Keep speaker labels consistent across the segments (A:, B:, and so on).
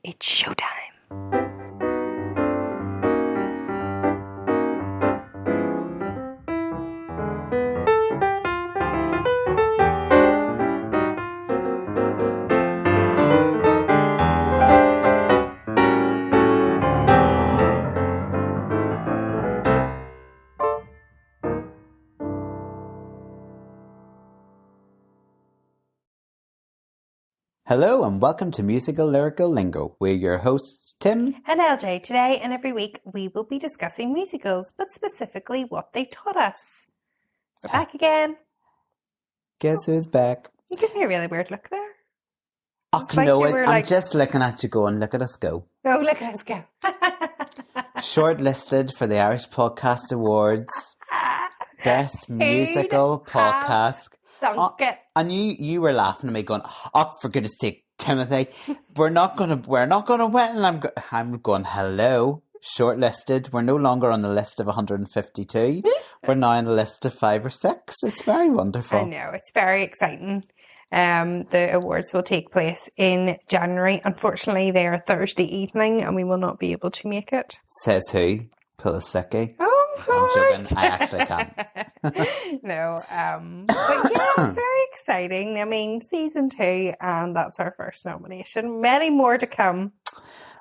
A: It's showtime.
B: Hello and welcome to Musical Lyrical Lingo. We're your hosts, Tim
A: and LJ. Today and every week we will be discussing musicals, but specifically what they taught us. We're back again.
B: Guess who's back?
A: You give me a really weird look there.
B: Oh, no, I'm just looking at you going, look at us go.
A: Oh, look at us go.
B: Shortlisted for the Irish Podcast Awards. Best Musical Podcast. And you were laughing at me going, oh, for goodness sake, Timothy, we're not gonna win. And I'm going, hello, shortlisted. We're no longer on the list of 152. We're now on the list of 5 or 6. It's very wonderful.
A: I know, it's very exciting. The awards will take place in January. Unfortunately, they are Thursday evening and we will not be able to make it.
B: Says who? Pull a sickie.
A: Oh,
B: I'm joking. I actually can't.
A: No, but yeah, very exciting. I mean, season 2, and that's our first nomination. Many more to come.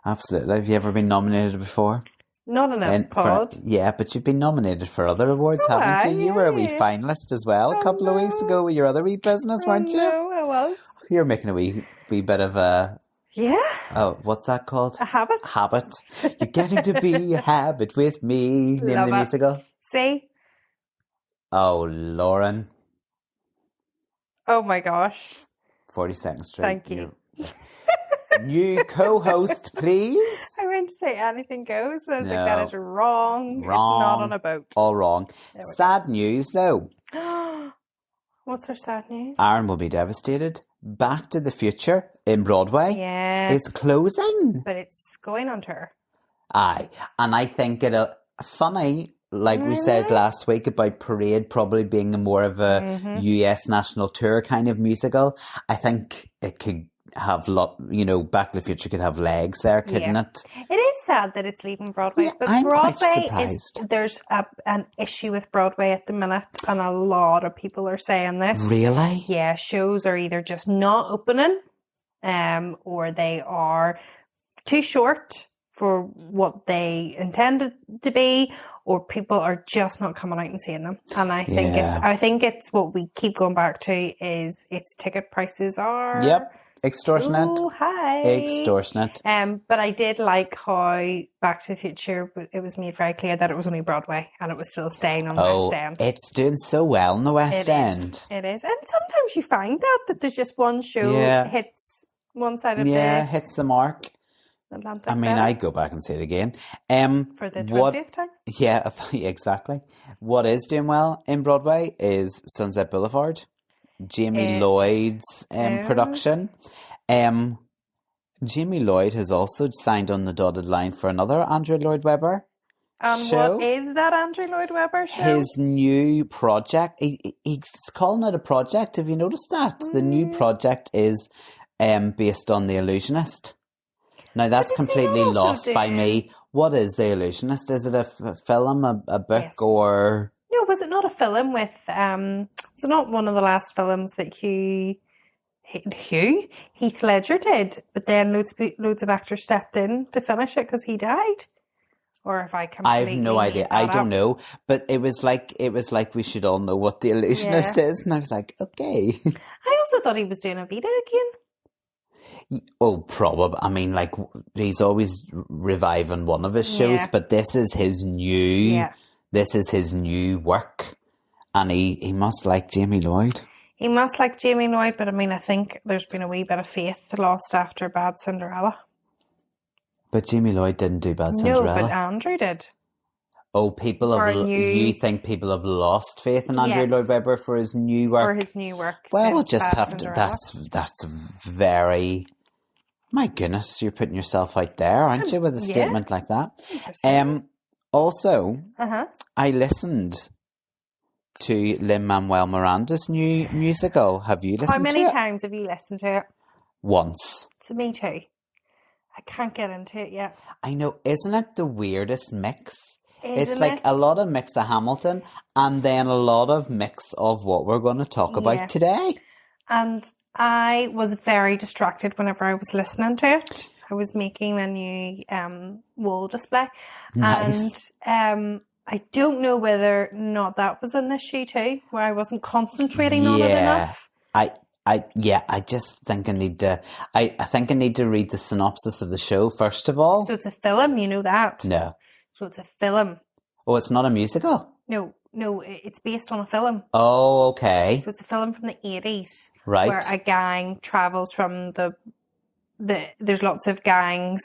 B: Absolutely. Have you ever been nominated before?
A: Not in a pod.
B: Yeah, but you've been nominated for other awards, haven't you? You were a wee finalist as well a couple of weeks ago with your other wee business, weren't you?
A: No, I was.
B: You're making a wee bit of a...
A: Yeah.
B: Oh, what's that called?
A: A habit.
B: You're getting to be a habit with me. Name
A: Love
B: the musical.
A: See?
B: Oh, Lauren.
A: Oh my gosh.
B: 42nd Street.
A: Thank you.
B: New co-host, please.
A: I went to say anything goes. And I was like, that is wrong. It's not on a boat.
B: All wrong. Sad news, though.
A: What's our sad news?
B: Aaron will be devastated. Back to the Future in Broadway is closing.
A: But it's going on tour.
B: Aye. And I think funny, like we said last week about Parade probably being more of a US national tour kind of musical. I think it could have Back to the Future could have legs there, couldn't it?
A: It is sad that it's leaving Broadway, but
B: I'm
A: Broadway
B: quite surprised.
A: There's an issue with Broadway at the minute, and a lot of people are saying this.
B: Really?
A: Yeah, shows are either just not opening, or they are too short for what they intended to be, or people are just not coming out and seeing them. And I think it's what we keep going back to is its ticket prices are
B: extortionate.
A: Oh, hi.
B: Extortionate.
A: But I did like how Back to the Future, it was made very clear that it was only Broadway and it was still staying on the West End.
B: It's doing so well in the West End.
A: It is. And sometimes you find that there's just one show hits one side of
B: hits the mark.
A: Atlantic
B: I'd go back and say it again.
A: For the 20th time?
B: Yeah, exactly. What is doing well in Broadway is Sunset Boulevard. Jamie Lloyd's production. Jamie Lloyd has also signed on the dotted line for another Andrew Lloyd Webber show.
A: What is that Andrew Lloyd Webber show?
B: His new project. He's calling it a project. Have you noticed that? The new project is based on The Illusionist. Now, that's completely lost by me. What is The Illusionist? Is it a film, a book, or...
A: No, was it not a film with... was it not one of the last films that Heath Ledger did, but then loads of actors stepped in to finish it because he died? Or if I completely...
B: I have no idea. I don't know. But it was like we should all know what The Illusionist is. And I was like, okay.
A: I also thought he was doing a Vita again.
B: Oh, probably. He's always reviving one of his shows, but this is his new work, and he must like Jamie Lloyd.
A: He must like Jamie Lloyd, but I think there's been a wee bit of faith lost after Bad Cinderella.
B: But Jamie Lloyd didn't do Bad Cinderella.
A: No, but Andrew did.
B: Oh, you think people have lost faith in Andrew Lloyd Webber for his new work?
A: For his new work.
B: Well, we'll just have to. That's very. My goodness, you're putting yourself out there, aren't you, with a statement like that? Also, I listened to Lin-Manuel Miranda's new musical. Have you listened to it?
A: How many times have you listened to it?
B: Once.
A: To me too. I can't get into it yet.
B: I know, isn't it the weirdest mix?
A: Isn't
B: It's like
A: it?
B: a lot of mix of Hamilton and then a lot of mix of what we're going to talk about today.
A: And I was very distracted whenever I was listening to it. I was making a new wall display.
B: Nice.
A: And I don't know whether or not that was an issue too, where I wasn't concentrating on it enough.
B: I just think I need to. I think I need to read the synopsis of the show first of all.
A: So it's a film, you know that?
B: No.
A: So it's a film.
B: Oh, it's not a musical?
A: No, it's based on a film.
B: Oh, okay.
A: So it's a film from the 80s.
B: Right.
A: Where a gang travels from there's lots of gangs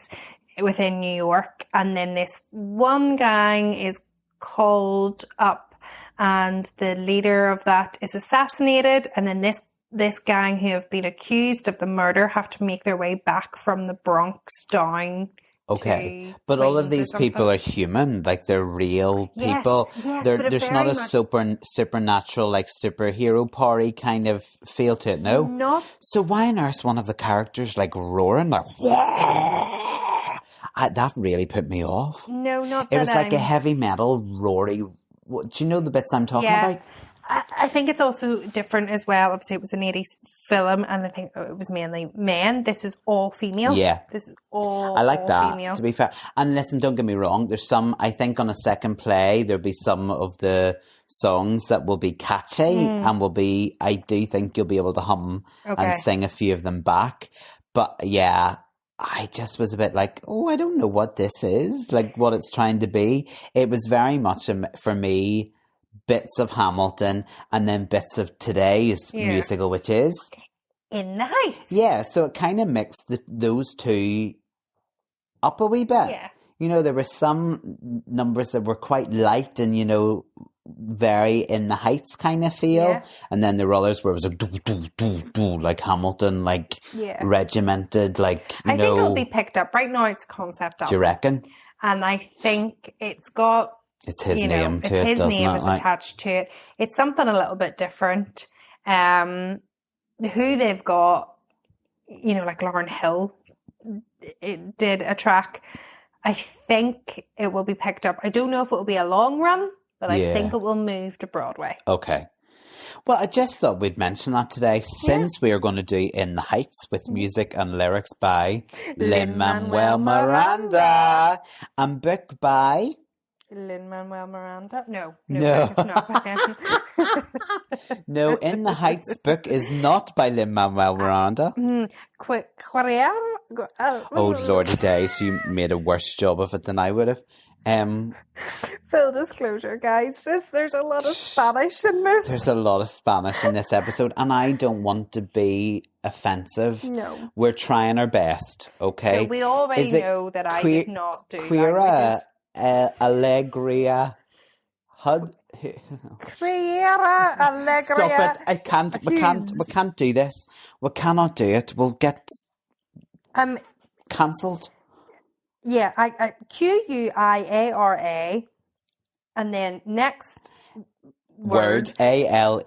A: within New York, and then this one gang is called up, and the leader of that is assassinated, and then this gang who have been accused of the murder have to make their way back from the Bronx down.
B: Okay, but all of these people are human, like they're real people.
A: Yes,
B: there's not a supernatural, like superhero party kind of feel to it, no?
A: Not.
B: So why on earth one of the characters like roaring, like that really put me off.
A: No, not that.
B: It was like a heavy metal roary. Do you know the bits I'm talking about?
A: I think it's also different as well. Obviously, it was an 80s film, and I think it was mainly men. This is all female.
B: Yeah.
A: This is all
B: I like that,
A: female.
B: to be fair. And listen, don't get me wrong. There's some, I think on a second play, there'll be some of the songs that will be catchy and will be, I do think you'll be able to hum and sing a few of them back. But yeah, I just was a bit like, I don't know what this is, like what it's trying to be. It was very much, for me, bits of Hamilton and then bits of today's musical, which is
A: In the Heights.
B: Yeah, so it kind of mixed those two up a wee bit.
A: Yeah.
B: You know, there were some numbers that were quite light and, you know, very In the Heights kind of feel.
A: Yeah.
B: And then there were others where it was like, do, do, do, do, like Hamilton, like regimented, like, you know.
A: I think it'll be picked up. Right now it's a concept album.
B: Do you reckon?
A: And I think it's got...
B: It's his name to it,
A: his
B: doesn't
A: name
B: it?
A: is attached to it. It's something a little bit different. Who they've got, you know, like Lauryn Hill did a track. I think it will be picked up. I don't know if it will be a long run, but I think it will move to Broadway.
B: Okay. Well, I just thought we'd mention that today, since we are going to do In the Heights with music and lyrics by Lin-Manuel Miranda and book by...
A: Lin-Manuel Miranda? No.
B: No.
A: It's not by him.
B: No, In the Heights book is not by Lin-Manuel Miranda. Oh, Lordy days, you made a worse job of it than I would have.
A: Full disclosure, guys, there's a lot of Spanish in this.
B: There's a lot of Spanish in this episode, and I don't want to be offensive.
A: No.
B: We're trying our best, okay?
A: So we already know that I did not do languages.
B: Alegria.
A: Quiera Alegria.
B: Stop it! I can't. We can't do this. We cannot do it. We'll get cancelled.
A: Yeah, I Quiara, and then next word
B: Alegra,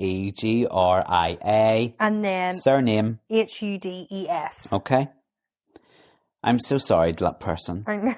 A: and then
B: surname
A: Hudes.
B: Okay. I'm so sorry to that person.
A: I know.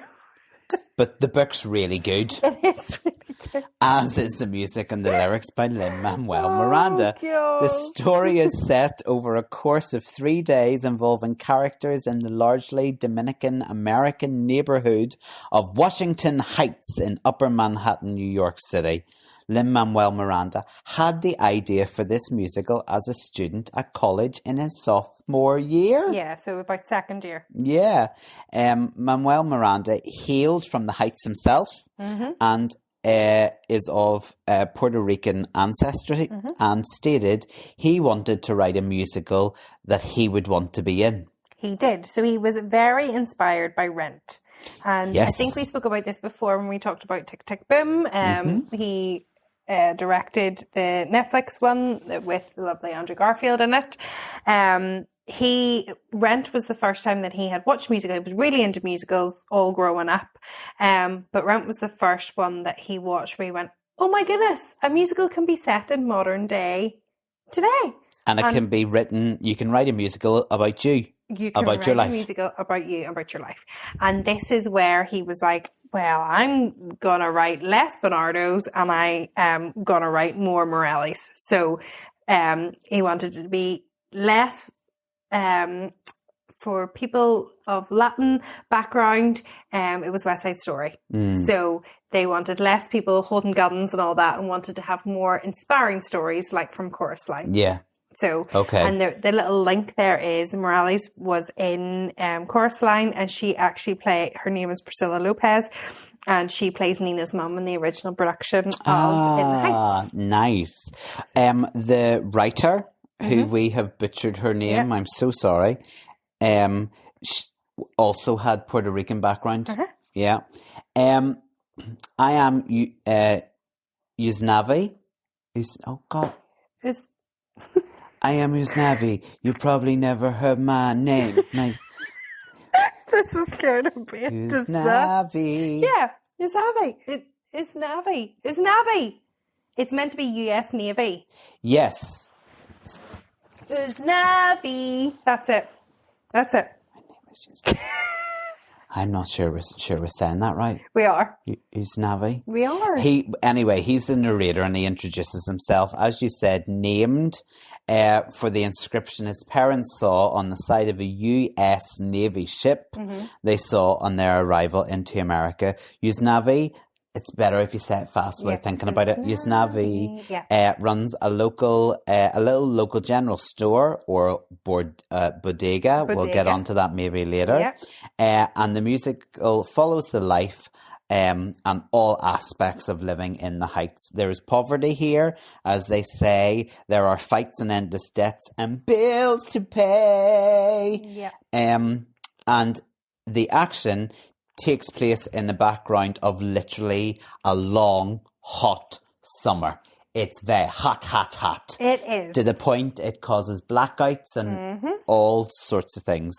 B: But the book's really good.
A: It is really good.
B: As is the music and the lyrics by Lin-Manuel Miranda.
A: God.
B: The story is set over a course of 3 days involving characters in the largely Dominican American neighborhood of Washington Heights in Upper Manhattan, New York City. Lin-Manuel Miranda had the idea for this musical as a student at college in his sophomore year.
A: Yeah, so about second year.
B: Yeah. Manuel Miranda hailed from the Heights himself and is of Puerto Rican ancestry and stated he wanted to write a musical that he would want to be in. He
A: did. So he was very inspired by Rent. And I think we spoke about this before when we talked about Tick Tick Boom. He directed the Netflix one with the lovely Andrew Garfield in it. Rent was the first time that he had watched musical. He was really into musicals all growing up. But Rent was the first one that he watched where he went, oh my goodness, a musical can be set in modern day today.
B: And it can be written, you can write a musical about you.
A: you can
B: about
A: write
B: your
A: a
B: life.
A: musical about you, about your life. And this is where he was like, well, I'm going to write less Bernardos and I am going to write more Morellis. So he wanted it to be less for people of Latin background. It was West Side Story. So they wanted less people holding guns and all that and wanted to have more inspiring stories like from Chorus Line.
B: Yeah.
A: So,
B: okay.
A: And the little link there is Morales was in Chorus Line, and she actually her name is Priscilla Lopez, and she plays Nina's mum in the original production of In the Heights.
B: Nice. The writer, who we have butchered her name, I'm so sorry, she also had Puerto Rican background. Yeah. I am Uznavi. Oh, God. I am Uznavi. You probably never heard my name.
A: This is scared of me.
B: Uznavi.
A: Yeah, Uznavi. It's Navi. It's Navi. It's meant to be U.S. Navy.
B: Yes.
A: Uznavi. That's it. That's it.
B: My name is Uznavi. I'm not sure we're saying that right.
A: We are.
B: Uznavi?
A: We are.
B: He's the narrator and he introduces himself, as you said, named for the inscription his parents saw on the side of a U.S. Navy ship they saw on their arrival into America. Uznavi, it's better if you say it fast without thinking about it. Uznavi runs a little local general store or bodega. We'll get onto that maybe later. And the musical follows the life and all aspects of living in the Heights. There is poverty here, as they say. There are fights and endless debts and bills to pay. And the action takes place in the background of literally a long, hot summer. It's very hot.
A: It is.
B: To the point it causes blackouts and all sorts of things.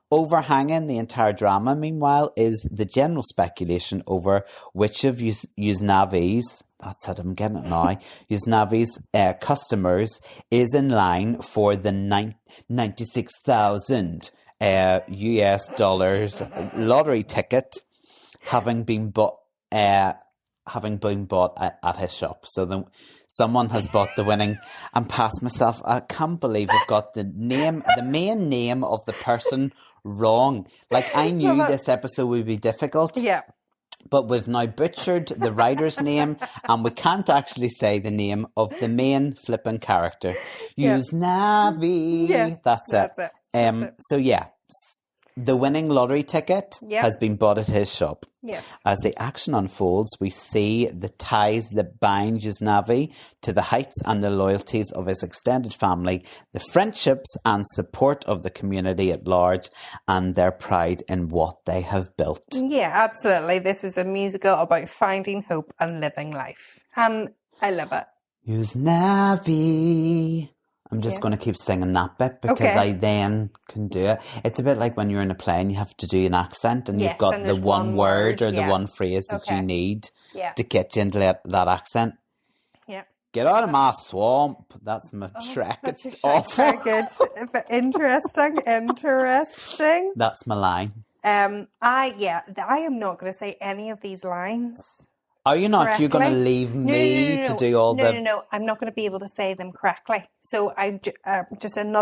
B: Overhanging the entire drama, meanwhile, is the general speculation over which of Uznavi's, that's it, I'm getting it now, Uznavi's customers is in line for the 96,000 US dollars lottery ticket having been bought at his shop. So then someone has bought the winning. I'm past myself. I can't believe I've got the main name of the person wrong. Like, I knew this episode would be difficult.
A: Yeah.
B: But we've now butchered the writer's name, and we can't actually say the name of the main flipping character. Uznavi.
A: Yeah.
B: That's it. So yeah, the winning lottery ticket has been bought at his shop.
A: Yes.
B: As the action unfolds, we see the ties that bind Uznavi to the Heights and the loyalties of his extended family, the friendships and support of the community at large, and their pride in what they have built. Yeah,
A: absolutely. This is a musical about finding hope and living life. And I love it.
B: Uznavi. I'm just going to keep singing that bit because I then can do it. It's a bit like when you're in a play and you have to do an accent and you've got the one word or the one phrase that you need to get you into that accent. Yeah. Get out of my swamp. That's my Shrek. It's awful.
A: Very good. Interesting.
B: That's my line.
A: I am not going to say any of these lines.
B: Are you not? Correctly. You're going to leave me to do all the...
A: No. I'm not going to be able to say them correctly. So I just an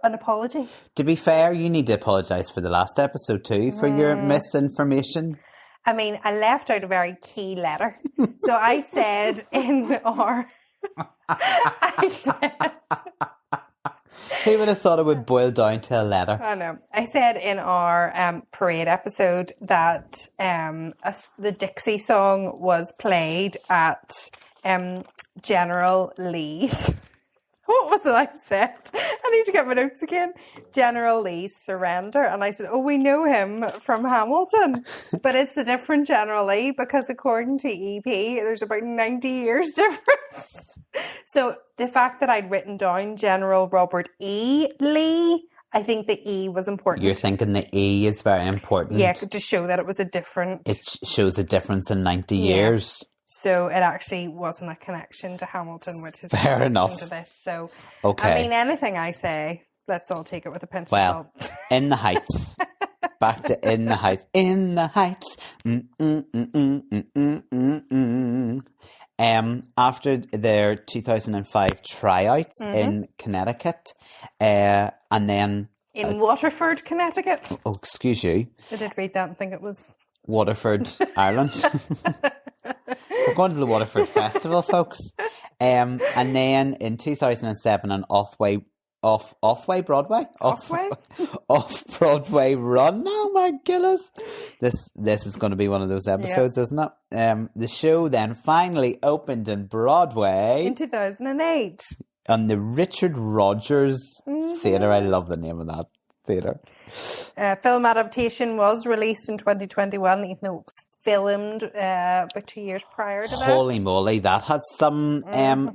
A: apology.
B: To be fair, you need to apologise for the last episode too, for your misinformation.
A: I mean, I left out a very key letter. So I said in our...
B: Who would have thought it would boil down to a letter?
A: I know. I said in our parade episode that the Dixie song was played at General Lee's. What was it I said? I need to get my notes again. General Lee's Surrender. And I said, we know him from Hamilton. But it's a different General Lee because according to EP, there's about 90 years difference. So the fact that I'd written down General Robert E. Lee, I think the E was important.
B: You're thinking the E is very important.
A: Yeah, to show that it was a different...
B: It shows a difference in 90 years.
A: So it actually wasn't a connection to Hamilton, which is
B: fair enough
A: to this. So,
B: okay.
A: I mean, anything I say let's all take it with a pinch of
B: Well,
A: salt.
B: In the Heights. Back to In the Heights. In the Heights. After their 2005 tryouts in Connecticut, and then...
A: In Waterford, Connecticut.
B: Oh, excuse you.
A: I did read that and think it was...
B: Waterford, Ireland. We're going to the Waterford Festival, folks. And then in 2007, an Off-Broadway run. Oh my goodness. This is going to be one of those episodes, isn't it? The show then finally opened in Broadway.
A: In 2008.
B: On the Richard Rogers Theatre. I love the name of that theatre.
A: Film adaptation was released in 2021, even though it was filmed about 2 years prior to that.
B: Holy moly, that had some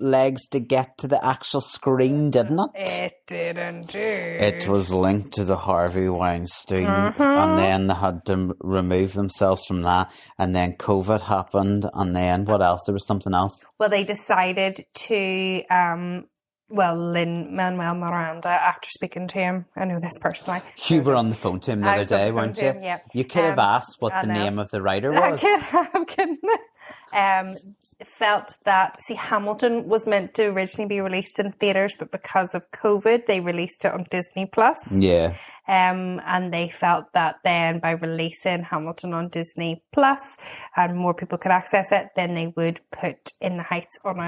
B: legs to get to the actual screen, didn't it?
A: It did indeed.
B: It was linked to the Harvey Weinstein, and then they had to remove themselves from that, and then COVID happened, and then what else? There was something else.
A: Well, they decided to... Lin-Manuel Miranda, after speaking to him, I know this personally.
B: You were on the phone to him the other day, weren't you?
A: Him, yeah.
B: You could have asked what the name of the writer was.
A: I could have. Felt that, Hamilton was meant to originally be released in theatres, but because of COVID, they released it on Disney+.
B: Yeah.
A: And they felt that then by releasing Hamilton on Disney+, and more people could access it, then they would put In the Heights on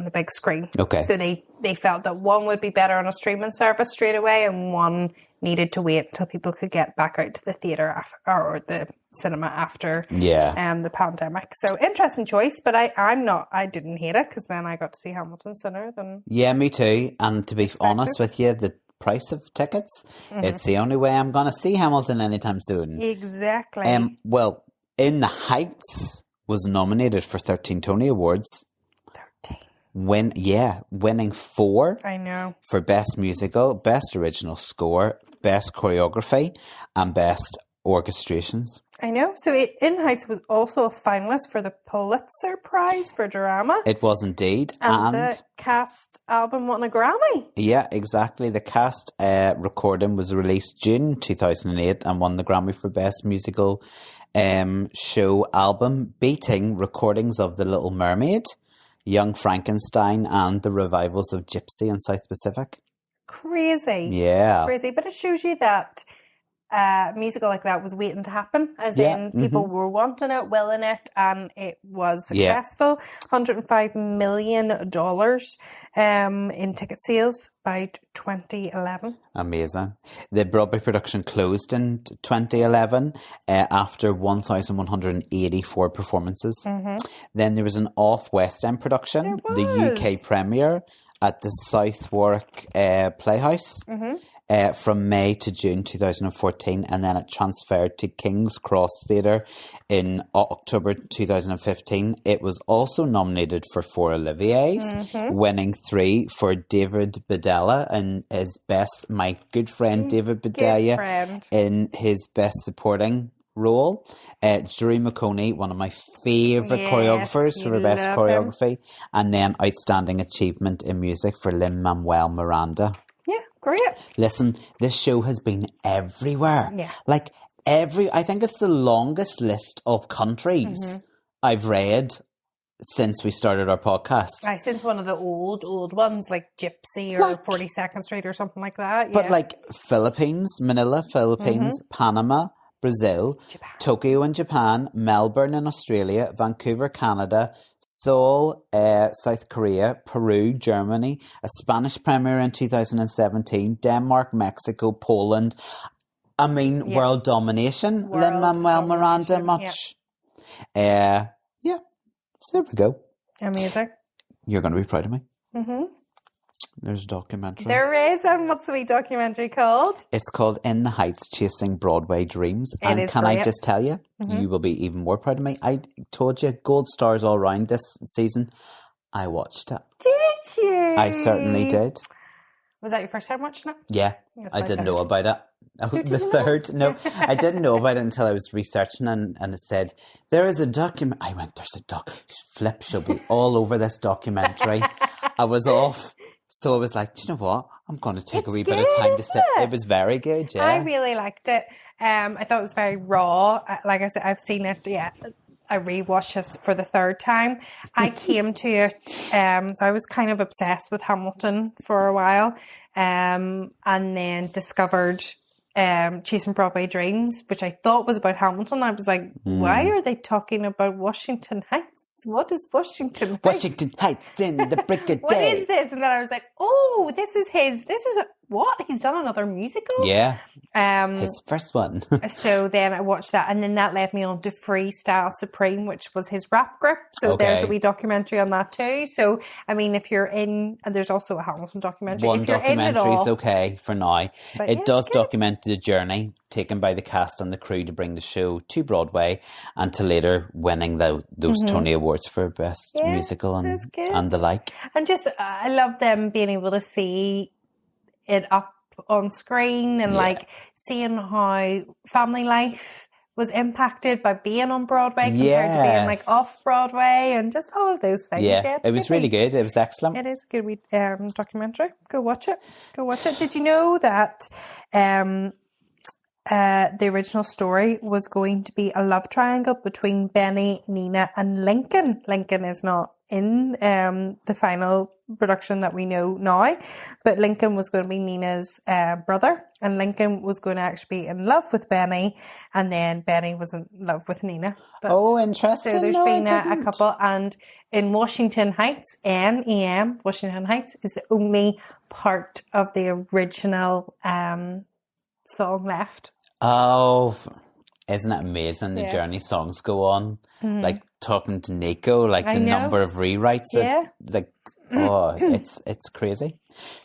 A: the big screen.
B: Okay.
A: So they felt that one would be better on a streaming service straight away, and one needed to wait until people could get back out to the theatre or the cinema after the pandemic. So interesting choice, but I didn't hate it, because then I got to see Hamilton sooner than...
B: Yeah, me too. And to be honest with you, the price of tickets, it's the only way I'm going to see Hamilton anytime soon.
A: Exactly.
B: Well, In the Heights was nominated for 13 Tony Awards. Winning 4.
A: I know.
B: For Best Musical, Best Original Score, Best Choreography, and Best Orchestrations.
A: I know. So In the Heights was also a finalist for the Pulitzer Prize for Drama.
B: It was indeed.
A: And the cast album won a Grammy.
B: Yeah, exactly. The cast recording was released June 2008 and won the Grammy for Best Musical Show Album, beating recordings of The Little Mermaid, Young Frankenstein, and the revivals of Gypsy and South Pacific.
A: Crazy.
B: Yeah.
A: Crazy. But it shows you that musical like that was waiting to happen, as in people were wanting it, willing it, and it was successful. $105 million in ticket sales by 2011.
B: Amazing. The Broadway production closed in 2011 after 1,184 performances. Then there was an off-West End production, the UK premiere at the South Warwick Playhouse. From May to June 2014, and then it transferred to King's Cross Theatre in October 2015. It was also nominated for 4 Olivier's, winning 3 for David Badella and my good friend David Badella in his Best Supporting role. Drew McConey, one of my favourite choreographers for Best Choreography, and then Outstanding Achievement in Music for Lin-Manuel Miranda.
A: Great.
B: Listen, this show has been everywhere.
A: Yeah.
B: I think it's the longest list of countries I've read since we started our podcast.
A: Since one of the old ones, like Gypsy or 42nd Street or something like that.
B: But Philippines, Manila, Philippines, Panama, Brazil, Japan. Tokyo in Japan, Melbourne in Australia, Vancouver, Canada, Seoul, South Korea, Peru, Germany, a Spanish premiere in 2017, Denmark, Mexico, Poland. I mean, world domination. Lin-Manuel Miranda, much. So there we go.
A: Amazing.
B: You're going to be proud of me. There's a documentary.
A: There is, and what's the wee documentary called?
B: It's called In the Heights, Chasing Broadway Dreams. And can brilliant. I just tell you, you will be even more proud of me. I told you, gold stars all round this season. I watched it.
A: Did you?
B: I certainly did.
A: Was that your first time watching it?
B: Yeah, I didn't know about it. The third, no, I didn't know about it until I was researching, and it said, there is a document. I went, there's a Flip should be all over this documentary. I was off So I was like, do you know what? I'm going to take a wee
A: good,
B: bit of time to
A: isn't
B: sit.
A: it?
B: It was very good, yeah.
A: I really liked it. I thought it was very raw. Like I said, I've seen it, I rewatched it for the third time. I came to it, so I was kind of obsessed with Hamilton for a while, and then discovered Chasing Broadway Dreams, which I thought was about Hamilton. I was like, why are they talking about Washington Heights? What is Washington Heights?
B: Washington Heights in the break of day.
A: What is this? And then I was like, oh, this is what? He's done another musical?
B: Yeah. His first one.
A: So then I watched that, and then that led me on to Freestyle Supreme, which was his rap group. So there's a wee documentary on that too. So, I mean, if you're in, and there's also a Hamilton documentary.
B: One
A: if you're
B: documentary is okay for now.
A: But
B: it does document the journey taken by the cast and the crew to bring the show to Broadway and to later winning those Tony Awards for Best Musical and the like.
A: And just, I love them being able to see it up on screen and like seeing how family life was impacted by being on Broadway compared to being like off Broadway, and just all of those things.
B: Yeah, it was really good. It was excellent.
A: It is a good documentary. Go watch it. Did you know that the original story was going to be a love triangle between Benny, Nina and Lincoln? Lincoln is not in the final production that we know now, but Lincoln was going to be Nina's brother, and Lincoln was going to actually be in love with Benny, and then Benny was in love with Nina. But,
B: interesting.
A: So there's been a couple, and in Washington Heights, NEM, Washington Heights is the only part of the original song left.
B: Oh, isn't it amazing? The journey songs go on, like talking to Nico, like the number of rewrites. It's crazy.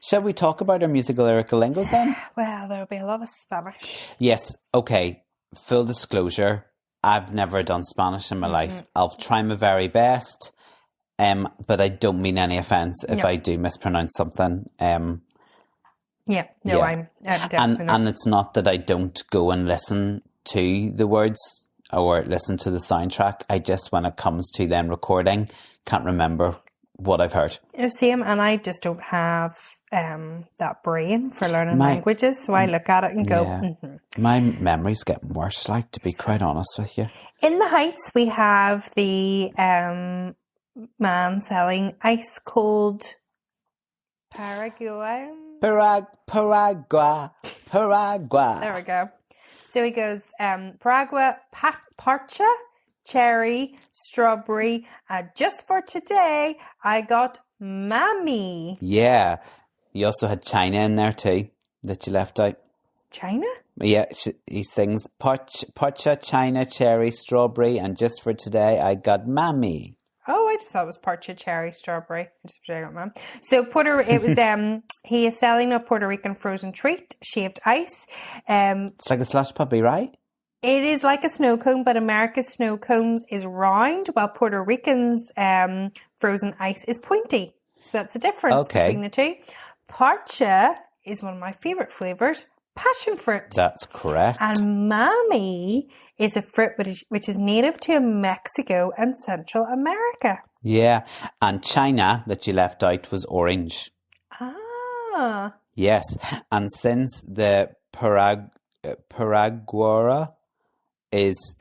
B: Shall we talk about our musical lyrical lingos then?
A: Well, there'll be a lot of Spanish.
B: Yes. Okay. Full disclosure, I've never done Spanish in my life. I'll try my very best, but I don't mean any offence if I do mispronounce something. I'm definitely not. And it's not that I don't go and listen to the words or listen to the soundtrack. I just, when it comes to then recording, can't remember what I've heard.
A: Same, and I just don't have that brain for learning languages, so I look at it and go,
B: My memory's getting worse, like, to be quite honest with you.
A: In the Heights, we have the man selling ice cold Paraguay.
B: Paragua.
A: There we go. So he goes, Paragua, parcha, cherry, strawberry. Just for today, I got Mammy.
B: Yeah. You also had China in there too, that you left out.
A: China?
B: Yeah, he sings parcha, China, cherry, strawberry, and just for today, I got Mammy.
A: Oh, I just thought it was parcha, cherry, strawberry. Just for today, I got Mammy. So he is selling a Puerto Rican frozen treat, shaved ice.
B: It's like a slush puppy, right?
A: It is like a snow cone, but America's snow cones is round, while Puerto Rican's frozen ice is pointy. So that's the difference between the two. Parcha is one of my favourite flavours, passion fruit.
B: That's correct.
A: And Mammy is a fruit which is native to Mexico and Central America.
B: Yeah, and China that you left out was orange.
A: Ah.
B: Yes, and since the Paraguara is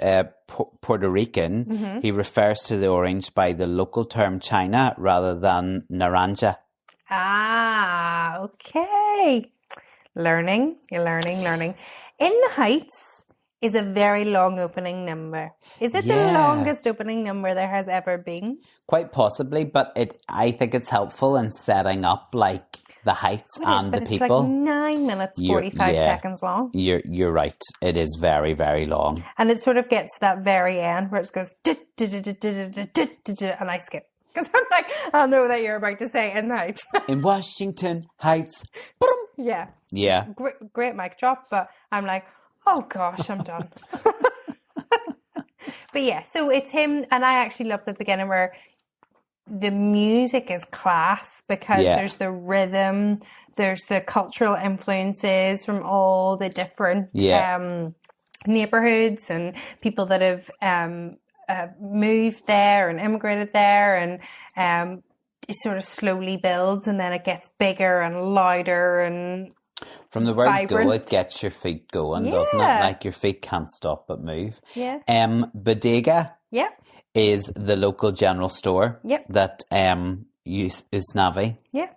B: Puerto Rican, he refers to the orange by the local term China rather than naranja.
A: Ah, okay. Learning. In the Heights is a very long opening number. Is it the longest opening number there has ever been?
B: Quite possibly, but I think it's helpful in setting up like the Heights and the people.
A: It's like 9 minutes, 45 seconds long.
B: You're right. It is very, very long.
A: And it sort of gets to that very end where it goes and I skip. Because I'm like, I know that you're about to say in the Heights.
B: In Washington Heights.
A: Yeah.
B: Yeah.
A: Great mic drop, but I'm like, oh gosh, I'm done. But yeah, so it's him, and I actually love the beginning where the music is class because there's the rhythm, there's the cultural influences from all the different neighborhoods and people that have moved there and immigrated there, and it sort of slowly builds and then it gets bigger and louder and
B: from the word
A: vibrant.
B: go, it gets your feet going, doesn't it? Like your feet can't stop but move.
A: Yeah.
B: Bodega
A: Yeah.
B: is the local general store
A: Yep.
B: that Usnavi
A: Yeah.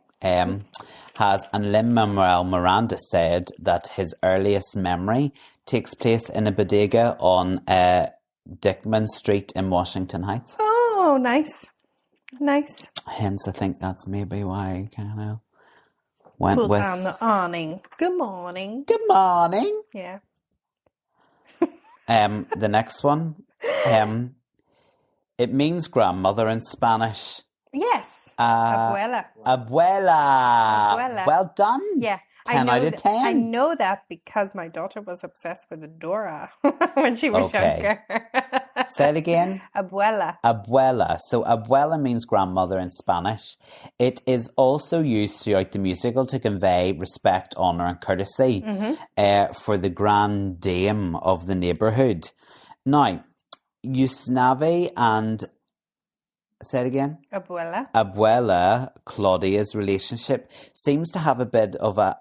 B: has, and Lin-Manuel Miranda said that his earliest memory takes place in a bodega on Dickman Street in Washington Heights.
A: Oh, nice. Nice.
B: Hence, I think that's maybe why I kind of went
A: Pulled
B: with...
A: down the awning. Good morning.
B: Good morning.
A: Yeah.
B: The next one, it means grandmother in Spanish.
A: Yes. Abuela.
B: Abuela. Well done.
A: Yeah.
B: 10 out of 10.
A: I know that because my daughter was obsessed with Dora when she was younger.
B: Say it again.
A: Abuela.
B: Abuela. So abuela means grandmother in Spanish. It is also used throughout the musical to convey respect, honour and courtesy for the grand dame of the neighbourhood. Now, Usnavi and... Say it again. Abuela, Claudia's relationship seems to have a bit of a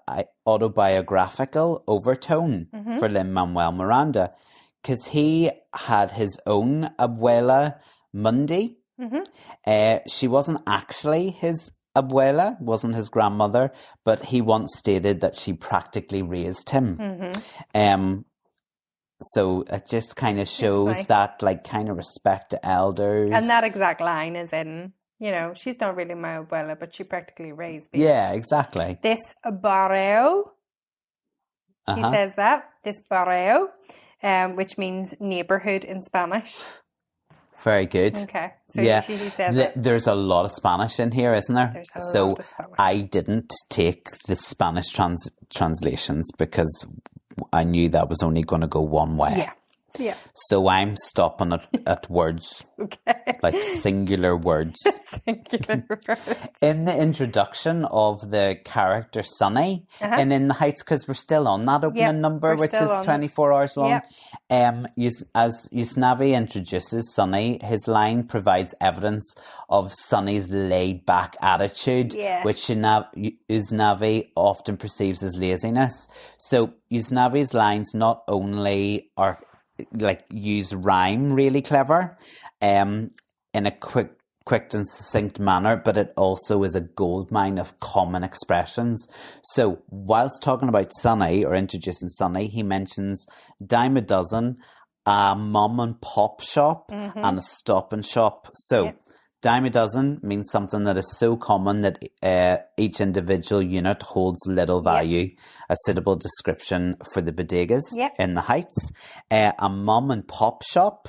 B: autobiographical overtone for Lin-Manuel Miranda, because he had his own abuela, Mundi. She wasn't actually his abuela, wasn't his grandmother, but he once stated that she practically raised him. So it just kind of shows that like kind of respect to elders.
A: And that exact line is in, you know, she's not really my abuela, but she practically raised me.
B: Yeah, exactly.
A: This barrio, he says that, this barrio, which means neighborhood in Spanish.
B: Very good.
A: Okay. So he says
B: there's a lot of Spanish in here, isn't there?
A: There's a lot of Spanish.
B: I didn't take the Spanish translations because I knew that was only going to go one way.
A: Yeah. Yeah.
B: So I'm stopping at words.
A: Okay.
B: Like singular words.
A: Singular words.
B: In the introduction of the character Sunny and in the Heights, because we're still on that opening number, which is 24 hours long. As Usnavi introduces Sunny, his line provides evidence of Sunny's laid-back attitude, which Usnavi often perceives as laziness. So Usnavi's lines not only are like use rhyme really clever in a quick and succinct manner, but it also is a goldmine of common expressions. So whilst talking about Sunny or introducing Sunny, he mentions dime a dozen, a mom and pop shop and a stop and shop. So dime a dozen means something that is so common that each individual unit holds little value. A suitable description for the bodegas in the Heights. A mom and pop shop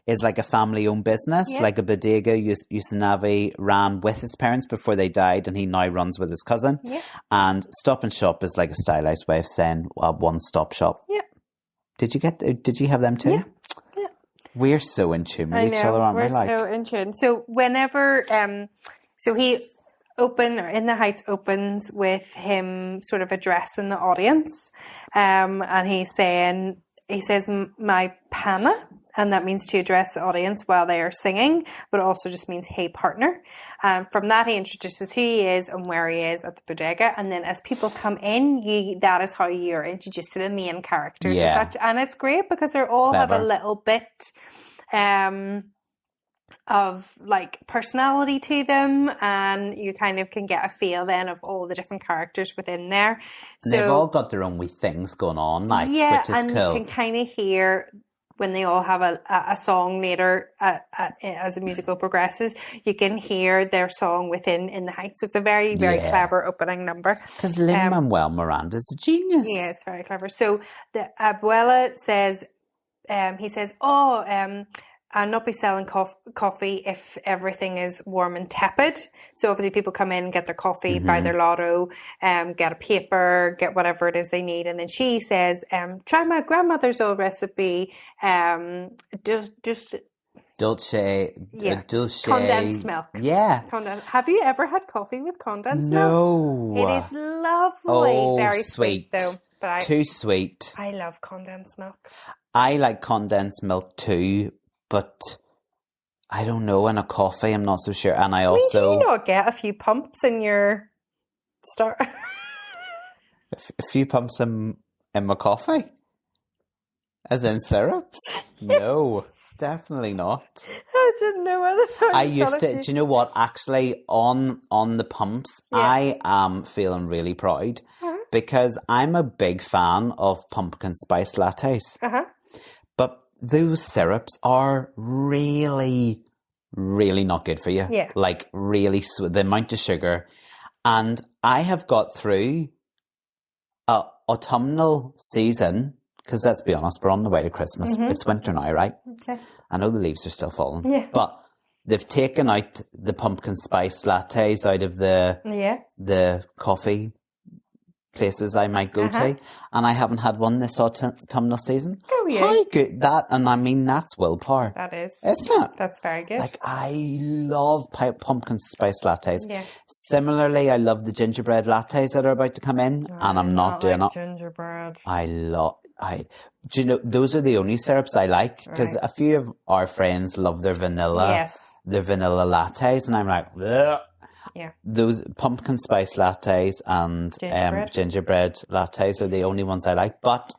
B: is like a family-owned business, like a bodega Usnavi ran with his parents before they died, and he now runs with his cousin. And stop and shop is like a stylized way of saying a one-stop shop. Did you have them too? We're so in tune with each other, aren't we?
A: We're so in tune. So whenever, so he In the Heights opens with him sort of addressing the audience, and he says my pana, and that means to address the audience while they are singing, but it also just means hey partner. From that he introduces who he is and where he is at the bodega, and then as people come in, that is how you're introduced to the main characters and such. And it's great because they all have a little bit of like personality to them, and you kind of can get a feel then of all the different characters within there. So
B: they've all got their own wee things going on, like, which is
A: and
B: cool.
A: You can kind of hear when they all have a song later as the musical progresses, you can hear their song in the Heights. So it's a very, very clever opening number.
B: Because Lin-Manuel Miranda is a genius.
A: Yeah, it's very clever. So the abuela says, he says, I'll not be selling coffee if everything is warm and tepid. So obviously people come in, get their coffee, buy their lotto, get a paper, get whatever it is they need. And then she says, try my grandmother's old recipe, just
B: Dulce.
A: Condensed milk.
B: Yeah.
A: Have you ever had coffee with condensed
B: milk?
A: No. It is lovely.
B: Oh,
A: very sweet though. But
B: too sweet.
A: I love condensed milk.
B: I like condensed milk too. But I don't know, in a coffee, I'm not so sure. And I
A: Do
B: also...
A: you not get a few pumps in your start?
B: A few pumps in my coffee? As in syrups? No, definitely not.
A: I didn't know whether
B: I used to... Do you know what? Actually, on the pumps, I am feeling really proud because I'm a big fan of pumpkin spice lattes. But those syrups are really, really not good for you.
A: Yeah.
B: Like, really sweet. The amount of sugar. And I have got through a autumnal season, because let's be honest, we're on the way to Christmas. It's winter now, right?
A: Okay.
B: I know the leaves are still falling.
A: Yeah.
B: But they've taken out the pumpkin spice lattes out of the coffee places I might go to, and I haven't had one this autumnal season.
A: Oh yeah.
B: How good that, and I mean that's willpower.
A: That is.
B: Isn't it?
A: That's very good.
B: Like, I love pumpkin spice lattes.
A: Yeah.
B: Similarly, I love the gingerbread lattes that are about to come in, and I'm not doing it.
A: Gingerbread.
B: Do you know, those are the only syrups I like, because a few of our friends love their vanilla lattes, and I'm like, ugh.
A: Yeah.
B: Those pumpkin spice lattes and gingerbread lattes are the only ones I like, but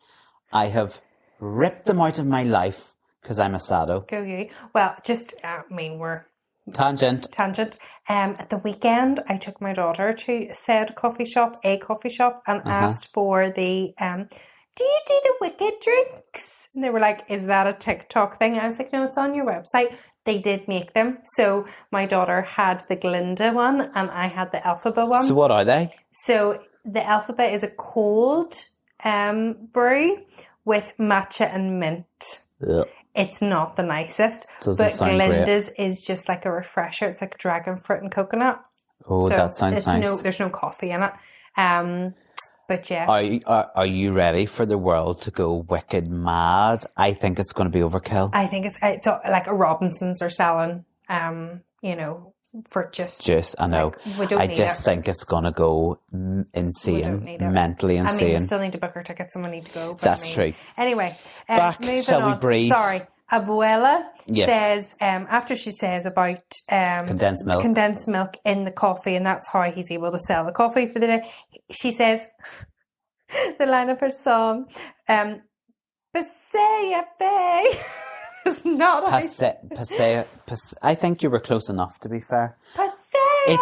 B: I have ripped them out of my life because I'm a sado.
A: Go you. Well, just, we're...
B: Tangent.
A: At the weekend, I took my daughter to said coffee shop, and asked for the, do you do the wicked drinks? And they were like, is that a TikTok thing? I was like, no, it's on your website. They did make them. So my daughter had the Glinda one and I had the Elphaba one.
B: So what are they?
A: So the Elphaba is a cold brew with matcha and mint.
B: Ugh.
A: It's not the nicest. But Glinda's is just like a refresher. It's like dragon fruit and coconut.
B: Oh, so that sounds nice.
A: There's no coffee in it. But yeah.
B: Are you ready for the world to go wicked mad? I think it's going to be overkill.
A: I think it's like a Robinsons are selling, for just.
B: I know.
A: Like, we don't
B: I
A: need
B: just think it's going to go insane, mentally insane.
A: We still need to book our tickets and we need to go.
B: That's true.
A: Anyway,
B: back. Shall we breathe?
A: Sorry. Abuela says, after she says about condensed milk in the coffee, and that's how he's able to sell the coffee for the day, she says, the line of her song, Pasea Fe. It's not
B: Pasea. I think you were close enough, to be fair.
A: Pasea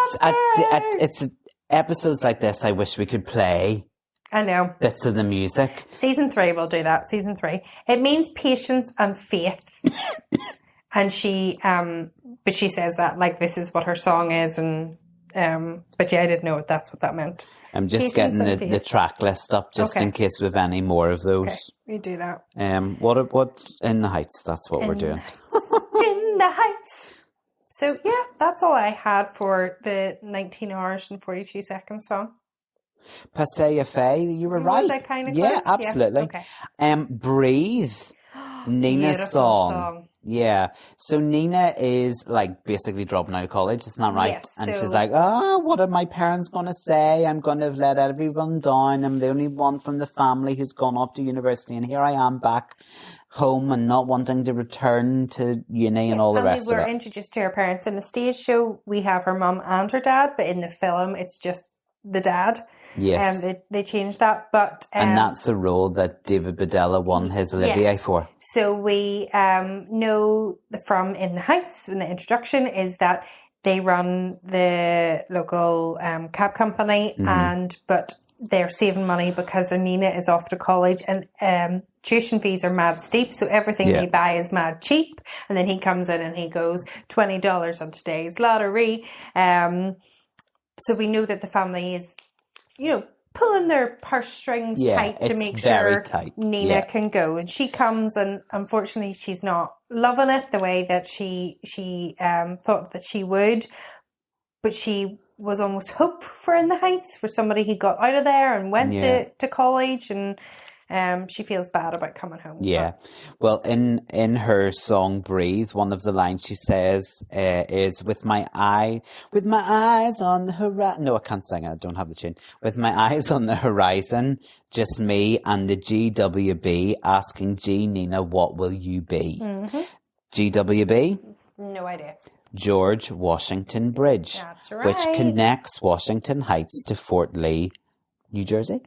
B: It's episodes like this I wish we could play.
A: I know.
B: Bits of the music.
A: Season 3, we'll do that. Season 3. It means patience and faith. And she, but she says that, like, this is what her song is. And, but yeah, I didn't know that's what that meant.
B: I'm just getting the track list up just in case we have any more of those.
A: Okay, we do that.
B: What In the Heights, that's what we're doing.
A: In the Heights. So yeah, that's all I had for the 19 hours and 42 seconds song.
B: Pasea Fe, you were right.
A: Was I kind of close?
B: Yeah, absolutely.
A: Yeah. Okay.
B: Breathe. Nina's song. Yeah. So Nina is like basically dropping out of college, isn't that right?
A: Yes,
B: and she's like, what are my parents going to say? I'm going to let everyone down. I'm the only one from the family who's gone off to university. And here I am back home and not wanting to return to uni and all the rest of it.
A: We were introduced to her parents in the stage show. We have her mum and her dad, but in the film, it's just the dad.
B: Yes.
A: They changed that, but...
B: and that's the role that David Badella won his Olivier for.
A: So we know from In the Heights, in the introduction, is that they run the local cab company, but they're saving money because their Nina is off to college and tuition fees are mad steep, so everything they buy is mad cheap. And then he comes in and he goes, $20 on today's lottery. So we know that the family is... pulling their purse strings tight to make sure Nina can go. And she comes and unfortunately she's not loving it the way that she thought that she would. But she was almost hope for In the Heights, for somebody who got out of there and went to college, and she feels bad about coming home.
B: Yeah. Well, in her song Breathe, one of the lines she says is, with my eyes on the horizon. No, I can't sing it. I don't have the tune. With my eyes on the horizon, just me and the GWB asking G, Nina, what will you be? GWB?
A: No idea.
B: George Washington Bridge.
A: That's right.
B: Which connects Washington Heights to Fort Lee, New Jersey.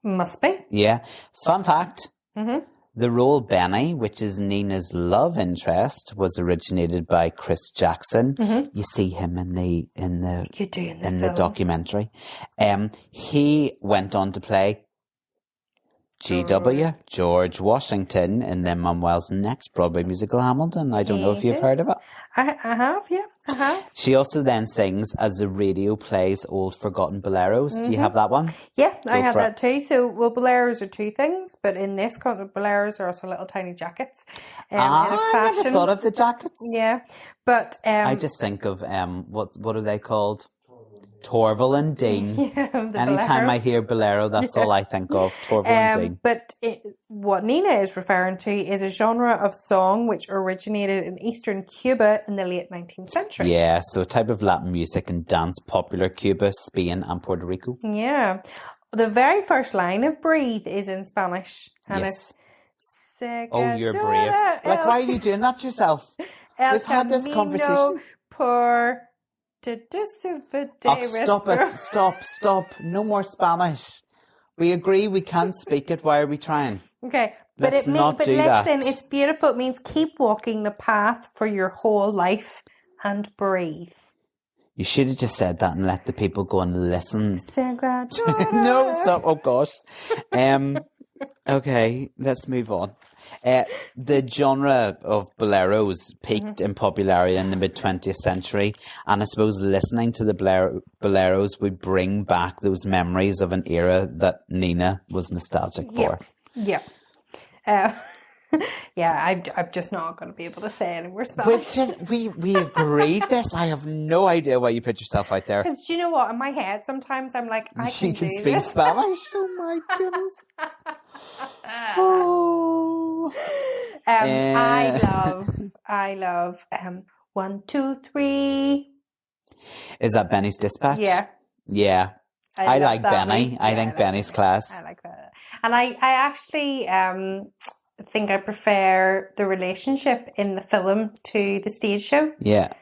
A: Must be.
B: Yeah. Fun fact.
A: Mm-hmm.
B: The role Benny, which is Nina's love interest, was originated by Chris Jackson.
A: Mm-hmm.
B: You see him in the
A: film.
B: documentary. He went on to play G.W. George Washington in Lin-Manuel's next Broadway musical Hamilton. I don't know if you've heard of it.
A: I have, yeah. I have.
B: She also then sings as the radio plays old forgotten boleros. Mm-hmm. Do you have that one?
A: Yeah, I have that too. So, boleros are two things, but in this context, boleros are also little tiny jackets.
B: I never thought of the jackets.
A: Yeah, but
B: I just think of what are they called? Torval and Dean.
A: Yeah,
B: anytime
A: bolero.
B: I hear bolero, that's all I think of. Torval and Dean.
A: But what Nina is referring to is a genre of song which originated in eastern Cuba in the late 19th century.
B: Yeah, so a type of Latin music and dance popular Cuba, Spain and Puerto Rico.
A: Yeah. The very first line of Breathe is in Spanish. And
B: yes.
A: It's,
B: oh, you're brave. Like, why are you doing that yourself? We've had this conversation.
A: Stop
B: it. Stop. No more Spanish. We agree we can't speak it. Why are we trying?
A: Okay. But
B: Let's not do that.
A: It's beautiful. It means keep walking the path for your whole life and breathe.
B: You should have just said that and let the people go and listen.
A: No,
B: stop. Oh, gosh. Okay, let's move on. The genre of boleros peaked in popularity in the mid-20th century, and I suppose listening to the boleros would bring back those memories of an era that Nina was nostalgic for.
A: Yeah. Yeah, I'm just not going to be able to say any more Spanish.
B: We agreed this. I have no idea why you put yourself out there.
A: Because you know what? In my head, sometimes I'm like, I can do
B: speak
A: this.
B: Spanish. Oh my goodness. Oh.
A: I love 1, 2, 3.
B: Is that Benny's Dispatch?
A: Yeah.
B: I like Benny.
A: One.
B: I think Benny's class.
A: I like that. And I actually think I prefer the relationship in the film to the stage show.
B: Yeah.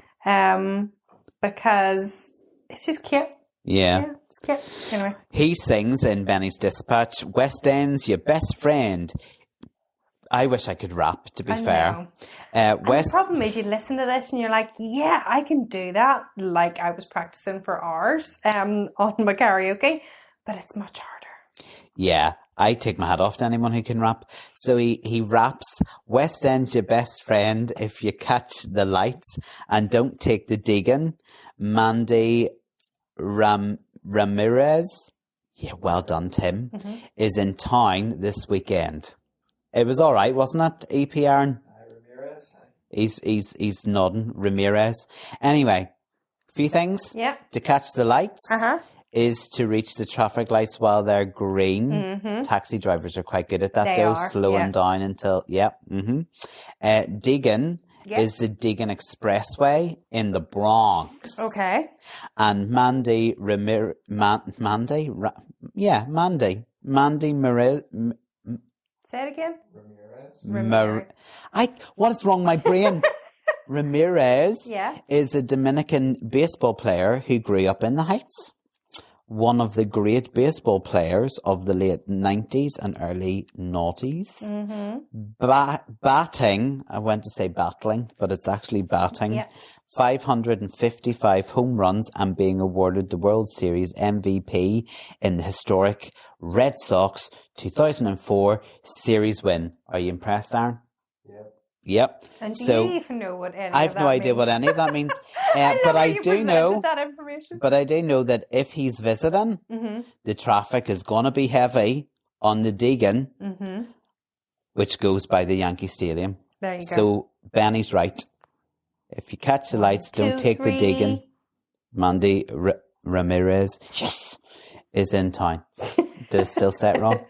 A: Because it's just cute.
B: Yeah.
A: It's cute. Anyway.
B: He sings in Benny's Dispatch, West End's your best friend. I wish I could rap, to be fair.
A: The problem is you listen to this and you're like, yeah, I can do that. Like I was practicing for hours on my karaoke, but it's much harder.
B: Yeah, I take my hat off to anyone who can rap. So he raps, West End's your best friend if you catch the lights and don't take the digging. Mandy Ramirez, yeah, well done, Tim, is in town this weekend. It was all right, wasn't it, EP Aaron?
C: Ramirez.
B: He's nodding. Ramirez. Anyway, a few things.
A: Yeah.
B: To catch the lights is to reach the traffic lights while they're green. Mm-hmm. Taxi drivers are quite good at that, slowing down until Deegan is the Deegan Expressway in the Bronx.
A: Okay.
B: And Mandy Marais.
A: Say it again.
B: What is wrong with my brain? Ramirez is a Dominican baseball player who grew up in the Heights. One of the great baseball players of the late 90s and early noughties. Mm-hmm. Batting, I went to say battling, but it's actually batting. Yeah. 555 home runs and being awarded the World Series MVP in the historic Red Sox 2004 series win. Are you impressed, Aaron? Yep.
A: And do you even know what any of that means?
B: I have no idea what any of that means. But I do know
A: that information.
B: But I do know that if he's visiting, the traffic is going to be heavy on the Deegan, which goes by the Yankee Stadium.
A: There you go.
B: So Benny's right. If you catch the lights, don't take the Deegan. Mandy Ramirez is in town. Did it still say it wrong?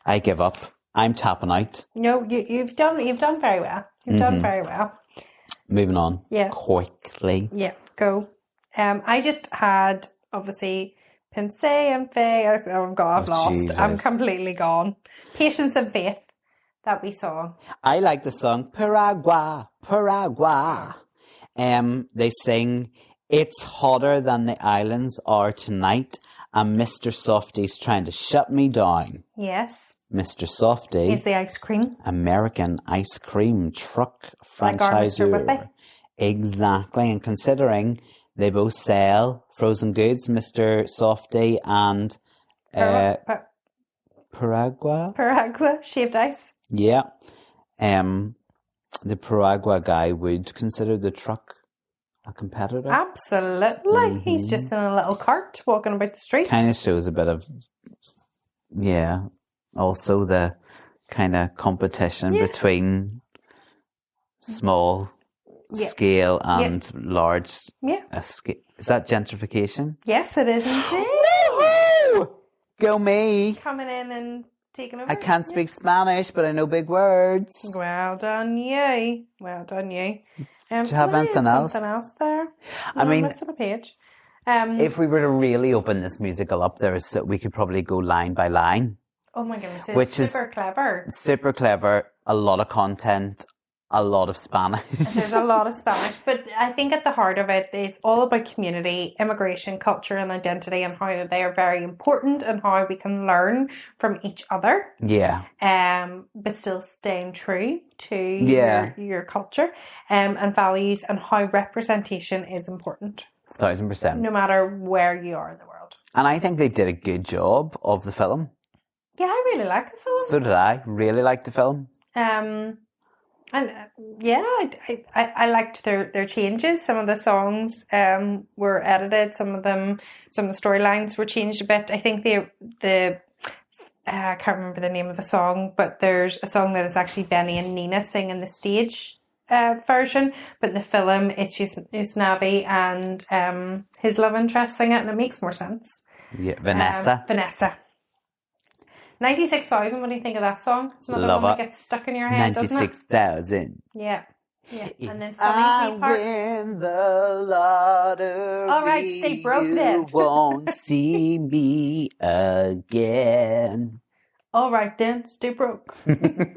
B: I give up. I'm tapping out.
A: No, you've done very well. You've done very well.
B: Moving on.
A: Yeah.
B: Quickly.
A: Yeah, go. I just had obviously Pensée and Faith. I've lost.
B: Jesus.
A: I'm completely gone. Patience and Faith. that wee song.
B: I like the song Piragua, Piragua. They sing, it's hotter than the islands are tonight, and Mr. Softy's trying to shut me down.
A: Yes.
B: Mr. Softy
A: is the ice cream.
B: American ice cream truck
A: Like our Mr.
B: franchisor.
A: Whippy.
B: Exactly, and considering they both sell frozen goods, Mr. Softy and Piragua.
A: Piragua, shaved ice.
B: Yeah. The Piragua guy would consider the truck a competitor.
A: Absolutely.
B: Mm-hmm.
A: He's just in a little cart walking about the streets.
B: Kind of shows a bit of, also the kind of competition between small scale and large scale. Is that gentrification?
A: Yes, it is indeed.
B: Woohoo! Go me.
A: Coming in and taking over.
B: I can't speak Spanish, but I know big words.
A: Well done, you. Well done, you.
B: Do you have anything else?
A: Something else there?
B: I mean,
A: missing a page.
B: If we were to really open this musical up, we could probably go line by line.
A: Oh my goodness,
B: which
A: is super clever.
B: Super clever. A lot of content. A lot of Spanish.
A: There's a lot of Spanish, but I think at the heart of it, it's all about community, immigration, culture and identity, and how they are very important and how we can learn from each other.
B: Yeah.
A: But still staying true to your culture and values, and how representation is important.
B: 1000%.
A: No matter where you are in the world.
B: And I think they did a good job of the film.
A: Yeah, I really like the film.
B: So did I. Really liked the film.
A: And I liked their changes. Some of the songs were edited. Some of the storylines were changed a bit. I think I can't remember the name of the song, but there's a song that is actually Benny and Nina singing the stage version, but in the film it's Navi and his love interest sing it, and it makes more sense.
B: Yeah, Vanessa.
A: 96,000, what do you think of that song? It's another one that gets stuck in your head, doesn't it?
B: 96,000.
A: Yeah. And then Sunny's main part.
B: Win the lottery.
A: All right, stay broke then.
B: You won't see me again.
A: All right then, stay broke. They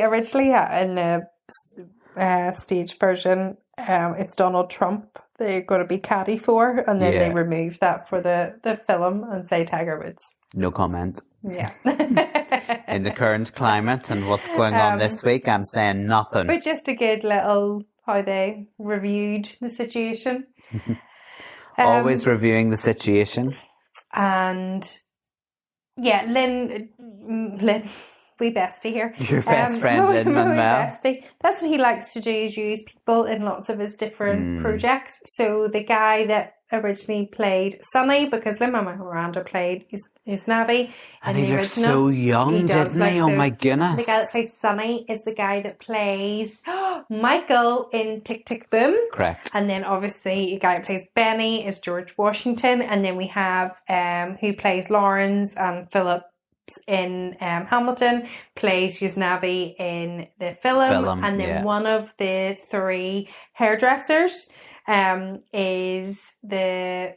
A: originally in the stage version, it's Donald Trump they're going to be caddy for, and then they remove that for the film and say Tiger Woods.
B: No comment.
A: Yeah.
B: In the current climate and what's going on this week, I'm saying nothing.
A: But just a good little how they reviewed the situation.
B: Always reviewing the situation.
A: And Lin, wee bestie here.
B: Your best friend, Lin-Manuel.
A: Bestie. That's what he likes to do, is use people in lots of his different projects. So the guy that originally played Sonny, because Lin-Manuel Miranda played his Navi.
B: And he looks so young, didn't he? Oh my goodness.
A: The guy that plays Sonny is the guy that plays Michael in Tick, Tick, Boom.
B: Correct.
A: And then obviously the guy who plays Benny is George Washington. And then we have who plays Lawrence and Philip in Hamilton, plays Yuznavi in the film. And then one of the three hairdressers is the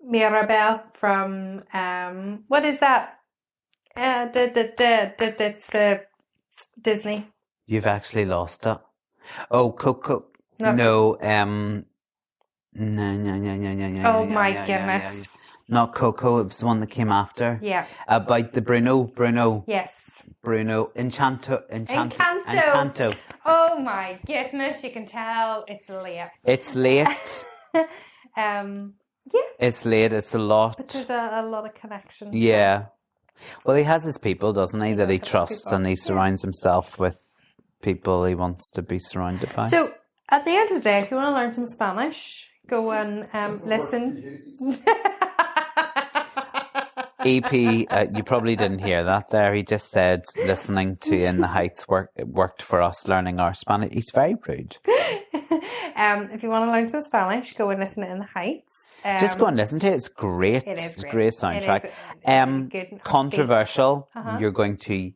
A: Mirabelle from what is that? It's the Disney.
B: You've actually lost it. Oh, Coco. No. No.
A: Oh my goodness.
B: Not Coco, it was the one that came after.
A: Yeah.
B: About the Bruno.
A: Yes.
B: Bruno. Encanto.
A: Oh my goodness, you can tell it's late.
B: It's late. It's late, it's a lot.
A: But there's a lot of connections.
B: Yeah. Well, he has his people, doesn't he, that he trusts, and he surrounds himself with people he wants to be surrounded by.
A: So, at the end of the day, if you want to learn some Spanish, go and listen.
B: EP, you probably didn't hear that there. He just said listening to In the Heights worked for us learning our Spanish. He's very rude.
A: If you want to learn some Spanish, go and listen to In the Heights.
B: Just go and listen to it. It's great.
A: It is
B: It's a great soundtrack.
A: Good
B: Controversial. You're going to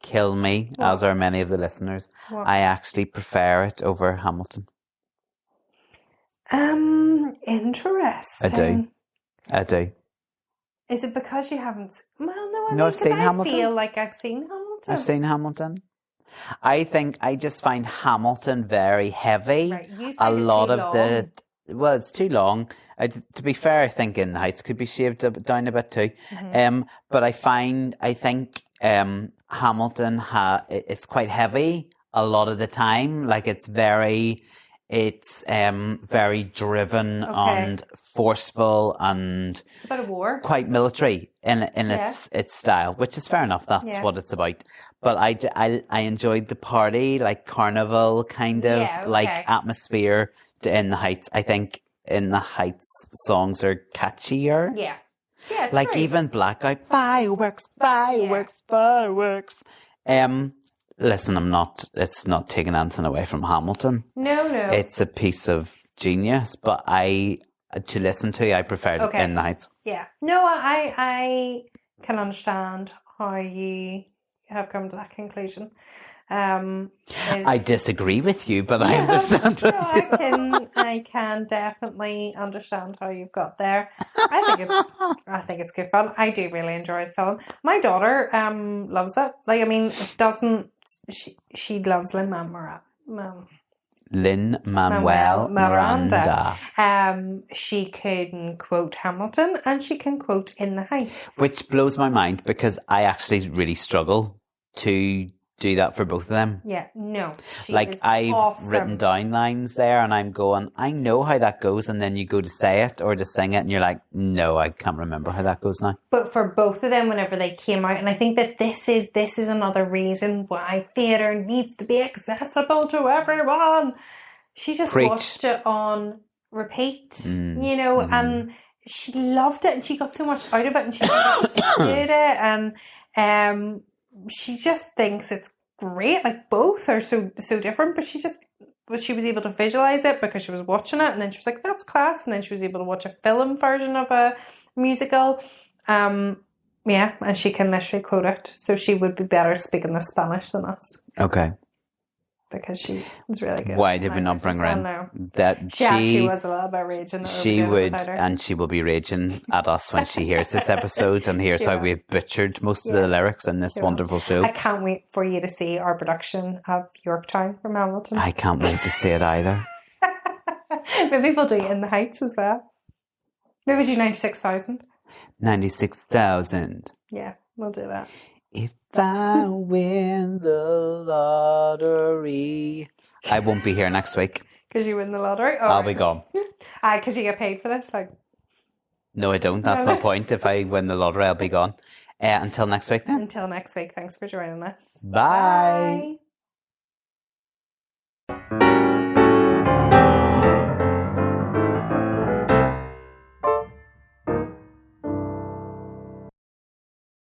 B: kill me, as are many of the listeners.
A: What?
B: I actually prefer it over Hamilton.
A: Interesting.
B: I do.
A: Is it because you haven't... Well, no,
B: No, I've seen Hamilton.
A: I feel like I've seen Hamilton.
B: I've seen Hamilton. I think I just find Hamilton very heavy.
A: Right, you
B: a
A: find it
B: lot
A: too
B: of
A: long.
B: well, it's too long. To be fair, I think In the Heights could be shaved down a bit too. But I think Hamilton it's quite heavy a lot of the time. Like it's very driven and forceful, and
A: it's about a war,
B: quite military in its style, which is fair enough. That's what it's about. But I enjoyed the party, like carnival kind of like atmosphere to In the Heights. I think In the Heights songs are catchier.
A: Yeah,
B: like true. Even Blackout, fireworks. Listen, it's not taking anything away from Hamilton.
A: No.
B: It's a piece of genius, but to listen to, I preferred In the Heights.
A: Yeah. No, I can understand how you have come to that conclusion.
B: I disagree with you, but I understand.
A: No, I can definitely understand how you've got there. I think it's good fun. I do really enjoy the film. My daughter loves it. Like, I mean, it doesn't. She loves
B: Lin-Manuel Miranda.
A: She can quote Hamilton and she can quote In the Heights,
B: which blows my mind because I actually really struggle to do that for both of them.
A: Yeah, no.
B: Like I've written down lines there and I'm going, I know how that goes, and then you go to say it or to sing it and you're like, no, I can't remember how that goes now.
A: But for both of them, whenever they came out, and I think that this is another reason why theatre needs to be accessible to everyone. She just watched it on repeat, and she loved it and she got so much out of it and she understood it, and she just thinks it's great. Like both are so different, but she was able to visualize it because she was watching it, and then she was like, that's class, and then she was able to watch a film version of a musical, and she can literally quote it, so she would be better speaking the Spanish than us.
B: Okay.
A: Because she was really good.
B: Why did we not bring her in? That
A: she was a little bit raging.
B: She would, and she will be raging at us when she hears this episode and hears how we've butchered most of the lyrics in this wonderful show.
A: I can't wait for you to see our production of Yorktown from Hamilton.
B: I can't wait to see it either.
A: Maybe we'll do In the Heights as well. Maybe do 96,000.
B: 96,000.
A: Yeah, we'll do that.
B: If I win the lottery, I won't be here next week.
A: Because you win the lottery?
B: I'll be gone.
A: Because you get paid for this?
B: No, I don't. That's my point. If I win the lottery, I'll be gone. Until next week then.
A: Until next week. Thanks for joining us.
B: Bye.